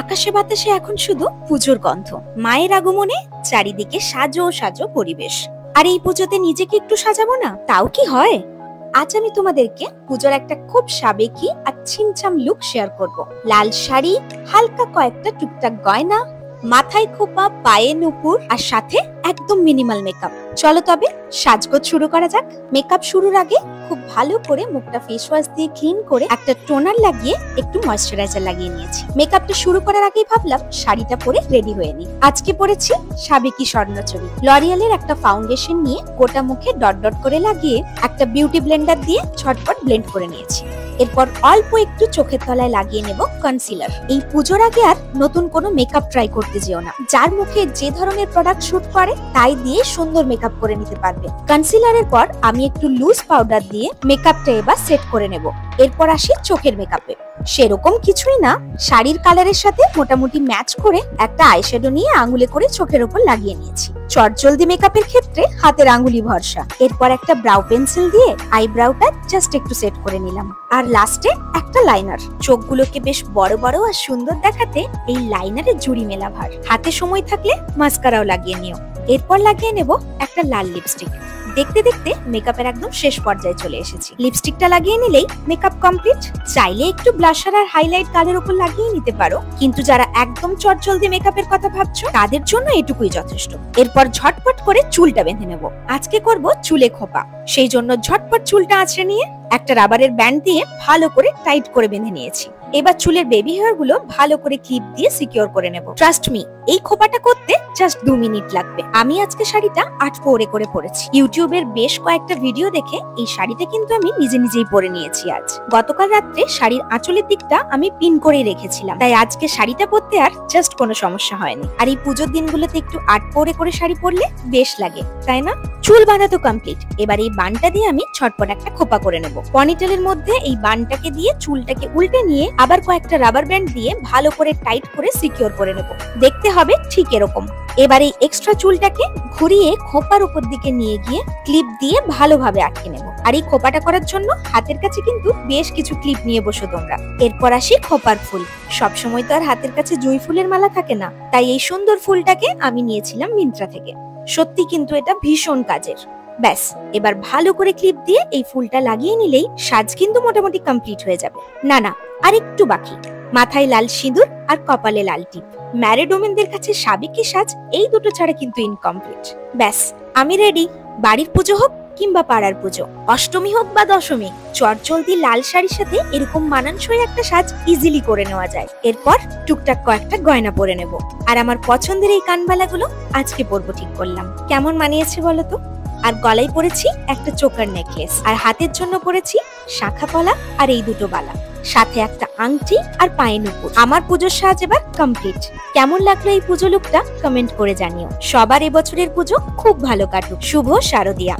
আকাশে বাতাসে এখন শুধু পুজোর গন্ধ, মায়ের আগমনে চারিদিকে সাজো সাজো পরিবেশ। আর এই পুজোতে নিজেকে একটু সাজাবো না, তাও কি হয়? আজ আমি তোমাদেরকে পুজোর একটা খুব সাবেকি আর ছিমছাম লুক শেয়ার করব। লাল শাড়ি, হালকা কয়েকটা টুকটাক গয়না, মাথায় খোপা, পায়ে নুপুর, আর সাথে একদম মিনিমাল মেকআপ। চলো তবে সাজগোজ শুরু করা যাক। মেকআপ শুরুর আগে খুব ভালো করে মুখটা ফেস ওয়াশ দিয়ে ক্লিন করে একটা টোনার লাগিয়ে একটু ময়শ্চারাইজার লাগিয়ে নিয়েছি। মেকআপটা শুরু করার আগেই ভাবলাম শাড়িটা পরে রেডি হয়ে নিই। আজকে পরেছি সাবেকি স্বর্ণচুরি। লরিয়ালের একটা ফাউন্ডেশন নিয়ে গোটা মুখে ডট ডট করে লাগিয়ে একটা বিউটি ব্লেন্ডার দিয়ে ঝটপট ব্লেন্ড করে নিয়েছি। এরপর অল্প একটু চোখের তলায় লাগিয়ে নেব কনসিলার। এই পুজোর আগে আর নতুন কোনো মেকআপ ট্রাই করতে যেও না। যার মুখে যে ধরনের প্রোডাক্ট শুট করে তাই দিয়ে সুন্দর মেকআপ করে নিতে পারবে। কনসিলারের পর আমি একটু লুজ পাউডার দিয়ে মেকআপটা এবার সেট করে নেব। এরপর আসি চোখের মেকআপে। সেরকম কিছুই না, শাড়ির কালারের সাথে মোটামুটি ম্যাচ করে একটা আইশ্যাডো নিয়ে আঙুলে করে চোখের উপর লাগিয়ে নিয়েছি। চটজলদি মেকআপের ক্ষেত্রে হাতের আঙুলি ভরসা। এরপর একটা ব্রাউ পেন্সিল দিয়ে আইব্রাউটা জাস্ট একটু সেট করে নিলাম। আর লাস্টে একটা লাইনার। চোখগুলোকে বেশ বড় বড় আর সুন্দর দেখাতে এই লাইনারে জুড়ি মেলা ভার। হাতে সময় থাকলে মাস্কারাও লাগিয়ে নিও। এরপর লাগিয়ে নেব একটা লাল লিপস্টিক। দেখতে দেখতে মেকআপের একদম শেষ পর্যায়ে চলে এসেছি। লিপস্টিকটা লাগিয়ে নিলেই মেকআপ কমপ্লিট। চাইলে একটু ব্লাশার আর হাইলাইট গালের উপর লাগিয়ে নিতে পারো, কিন্তু যারা একদম চটজলদি মেকআপের কথা ভাবছো তাদের জন্য এটুকুই যথেষ্ট। এরপর ঝটপট করে চুলটা বেঁধে নেব। আজকে করব চুলে খোপা, সেই জন্য ঝটপট চুলটা আঁচড়ে নিয়ে একটা রাবারের ব্যান্ড দিয়ে ভালো করে টাইট করে বেঁধে নিয়েছি। এবার চুলের বেবি হেয়ার গুলো ভালো করে ক্লিপ দিয়ে সিকিউর করে নেব। ট্রাস্ট মি, এই খোপাটা করতে জাস্ট 2 মিনিট লাগবে। আমি আজকে শাড়িটা 8 পরে করে পরেছি। ইউটিউবের বেশ কয়েকটা ভিডিও দেখে এই শাড়িটা কিন্তু আমি নিজে নিজেই পরে নিয়েছি আজ। গতকাল রাত্রে শাড়ির আঁচলের দিকটা আমি পিন করে রেখেছিলাম, তাই আজকে শাড়িটা পরতে আর জাস্ট কোনো সমস্যা হয়নি। আর এই পুজোর দিনগুলোতে একটু 8 পরে করে শাড়ি পরলে বেশ লাগে, তাই না? চুল বাঁধা তো কমপ্লিট। এবার এই বানটা দিয়ে আমি ছটপট একটা খোপা করে নেব। পনিটেলের মধ্যে এই বানটাকে দিয়ে চুলটাকে উল্টে নিয়ে আবার কয়েকটা রাবার ব্যান্ড দিয়ে ভালো করে টাইট করে সিকিউর করে নেব। দেখতে হবে ঠিক এরকম। এবার এই এক্সট্রা চুলটাকে ঘুরিয়ে খোপার উপর দিকে নিয়ে গিয়ে ক্লিপ দিয়ে ভালোভাবে আটকে নেব। আর এই খোপাটা করার জন্য হাতের কাছে কিন্তু বেশ কিছু ক্লিপ নিয়ে বসো তোমরা। এরপর আসি খোপার ফুল। সবসময় তো আর হাতের কাছে জুঁই ফুলের মালা থাকে না, তাই এই সুন্দর ফুলটাকে আমি নিয়েছিলাম মিন্ত্রা থেকে। সত্যি কিন্তু এটা ভীষণ কাজের। ব্যাস, এবার ভালো করে ক্লিপ দিয়ে এই ফুলটা লাগিয়ে নিলেই সাজ কিন্তু মোটামুটি কমপ্লিট হয়ে যাবে। না না, আর একটু বাকি। মাথায় লাল সিঁদুর আর কপালে লাল টিপ। ম্যারিড ওমেনদের কাছে সাবেকি সাজ এই দুটো ছাড়া কিন্তু ইনকমপ্লিট। ব্যাস, আমি রেডি। বাড়ির পুজো হোক কিংবা পাড়ার পুজো, অষ্টমী হোক বা দশমী, চটজলদি লাল শাড়ির সাথে এরকম মানানসই একটা সাজ ইজিলি করে নেওয়া যায়। এরপর টুকটাক কয়েকটা গয়না পরে নেব। আর আমার পছন্দের এই কানবালাগুলো আজকে পরবো ঠিক করলাম। কেমন মানিয়েছে বলো তো? আর গলায় পরেছি একটা চোকার নেকলেস, আর হাতের জন্য পরেছি শাখা পলা আর এই দুটো বালা, সাথে একটা আংটি আর পায়ে নুপুর। আমার পুজোর সাজ এবার কমপ্লিট। কেমন লাগলো এই পুজো লুকটা কমেন্ট করে জানিও। সবার এবছরের পুজো খুব ভালো কাটুক। শুভ শারদিয়া।